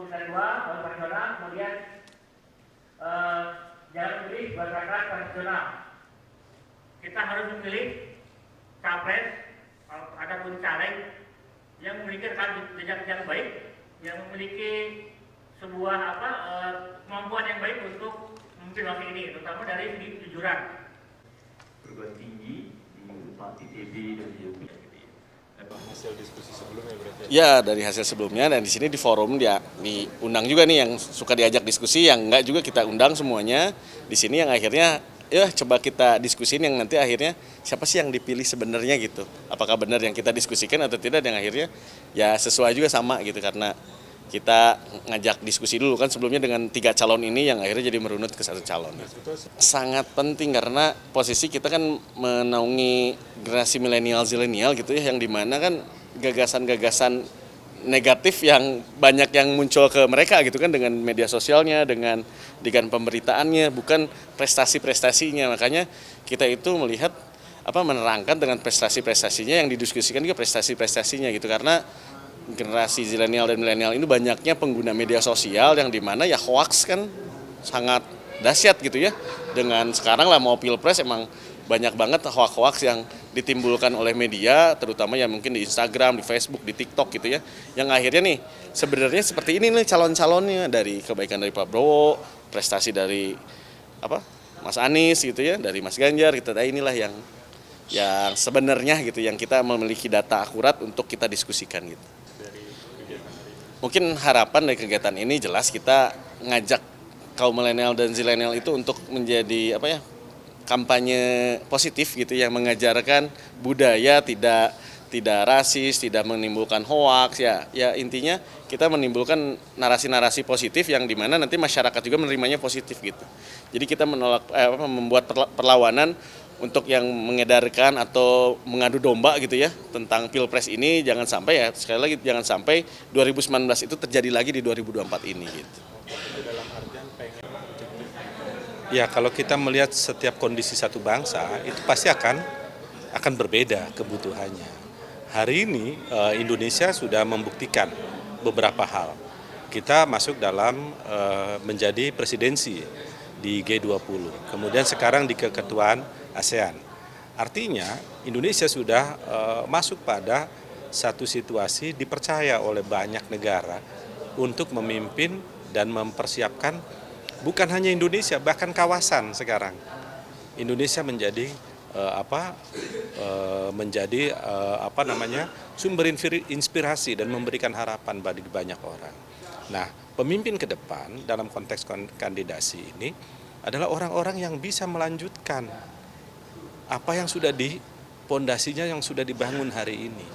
dua operasional, kemudian jalan memilih buat rakyat konvensional. Kita harus memilih capres ataupun caleg yang memiliki rekam jejak yang baik, yang memiliki sebuah kemampuan yang baik untuk memimpin wakil ini, terutama dari segi kejujuran. Perguruan tinggi di Unpad, ITB dan IUB. Hasil diskusi sebelumnya berarti? Ya, dari hasil sebelumnya, dan di sini di forum dia diundang juga nih yang suka diajak diskusi, yang enggak juga kita undang semuanya. Di sini yang akhirnya ya coba kita diskusin yang nanti akhirnya siapa sih yang dipilih sebenarnya gitu. Apakah benar yang kita diskusikan atau tidak, yang akhirnya ya sesuai juga sama gitu, karena kita ngajak diskusi dulu kan sebelumnya dengan 3 calon ini yang akhirnya jadi merunut ke 1 calon. Sangat penting karena posisi kita kan menaungi generasi milenial gitu ya, yang dimana kan gagasan-gagasan negatif yang banyak yang muncul ke mereka gitu kan, dengan media sosialnya, dengan pemberitaannya, bukan prestasi-prestasinya. Makanya kita itu melihat menerangkan dengan prestasi-prestasinya, yang didiskusikan juga prestasi-prestasinya gitu, karena generasi zilenial dan milenial ini banyaknya pengguna media sosial yang dimana ya hoax kan sangat dahsyat gitu ya. Dengan sekarang lah mau pilpres emang banyak banget hoax-hoax yang ditimbulkan oleh media, terutama ya mungkin di Instagram, di Facebook, di TikTok gitu ya. Yang akhirnya nih sebenarnya seperti ini nih calon-calonnya, dari kebaikan dari Pak Prabowo, prestasi dari Mas Anies gitu ya, dari Mas Ganjar gitu. Inilah yang sebenarnya gitu, yang kita memiliki data akurat untuk kita diskusikan gitu. Mungkin harapan dari kegiatan ini jelas kita ngajak kaum milenial dan zilenial itu untuk menjadi kampanye positif gitu, yang mengajarkan budaya tidak rasis, tidak menimbulkan hoaks ya intinya kita menimbulkan narasi-narasi positif yang dimana nanti masyarakat juga menerimanya positif gitu. Jadi kita menolak membuat perlawanan untuk yang mengedarkan atau mengadu domba gitu ya tentang pilpres ini, jangan sampai ya, sekali lagi jangan sampai 2019 itu terjadi lagi di 2024 ini gitu. Ya, kalau kita melihat setiap kondisi satu bangsa itu pasti akan berbeda kebutuhannya. Hari ini Indonesia sudah membuktikan beberapa hal. Kita masuk dalam menjadi presidensi di G20. Kemudian sekarang di keketuaan ASEAN. Artinya Indonesia sudah masuk pada satu situasi dipercaya oleh banyak negara untuk memimpin dan mempersiapkan bukan hanya Indonesia, bahkan kawasan sekarang. Indonesia menjadi sumber inspirasi dan memberikan harapan bagi banyak orang. Nah, pemimpin ke depan dalam konteks kandidasi ini adalah orang-orang yang bisa melanjutkan apa yang sudah pondasinya yang sudah dibangun hari ini.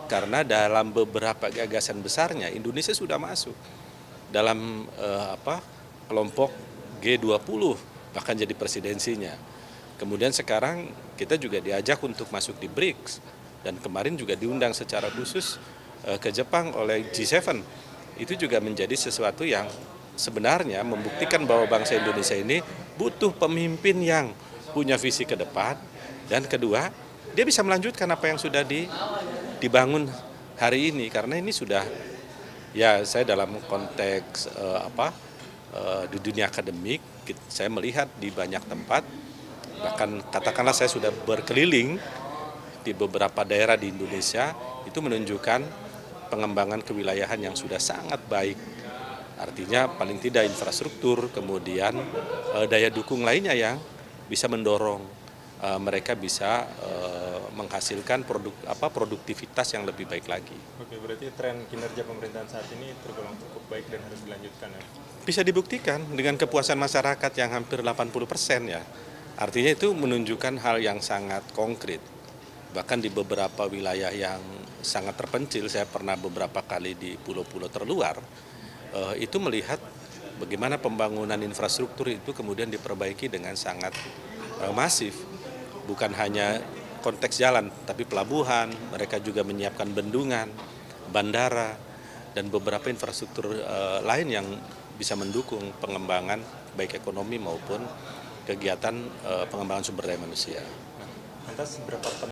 Karena dalam beberapa gagasan besarnya Indonesia sudah masuk dalam kelompok G20, bahkan jadi presidensinya. Kemudian sekarang kita juga diajak untuk masuk di BRICS, dan kemarin juga diundang secara khusus ke Jepang oleh G7. Itu juga menjadi sesuatu yang sebenarnya membuktikan bahwa bangsa Indonesia ini butuh pemimpin yang punya visi ke depan, dan kedua, dia bisa melanjutkan apa yang sudah dibangun hari ini, karena ini sudah, ya saya dalam konteks di dunia akademik, saya melihat di banyak tempat, bahkan katakanlah saya sudah berkeliling di beberapa daerah di Indonesia, itu menunjukkan pengembangan kewilayahan yang sudah sangat baik. Artinya paling tidak infrastruktur, kemudian daya dukung lainnya yang bisa mendorong mereka bisa menghasilkan produktivitas yang lebih baik lagi. Oke, berarti tren kinerja pemerintahan saat ini tergolong cukup baik dan harus dilanjutkan ya? Bisa dibuktikan dengan kepuasan masyarakat yang hampir 80% ya. Artinya itu menunjukkan hal yang sangat konkret. Bahkan di beberapa wilayah yang sangat terpencil, saya pernah beberapa kali di pulau-pulau terluar, itu melihat bagaimana pembangunan infrastruktur itu kemudian diperbaiki dengan sangat masif. Bukan hanya konteks jalan, tapi pelabuhan, mereka juga menyiapkan bendungan, bandara, dan beberapa infrastruktur lain yang bisa mendukung pengembangan baik ekonomi maupun kegiatan pengembangan sumber daya manusia. Lantas berapa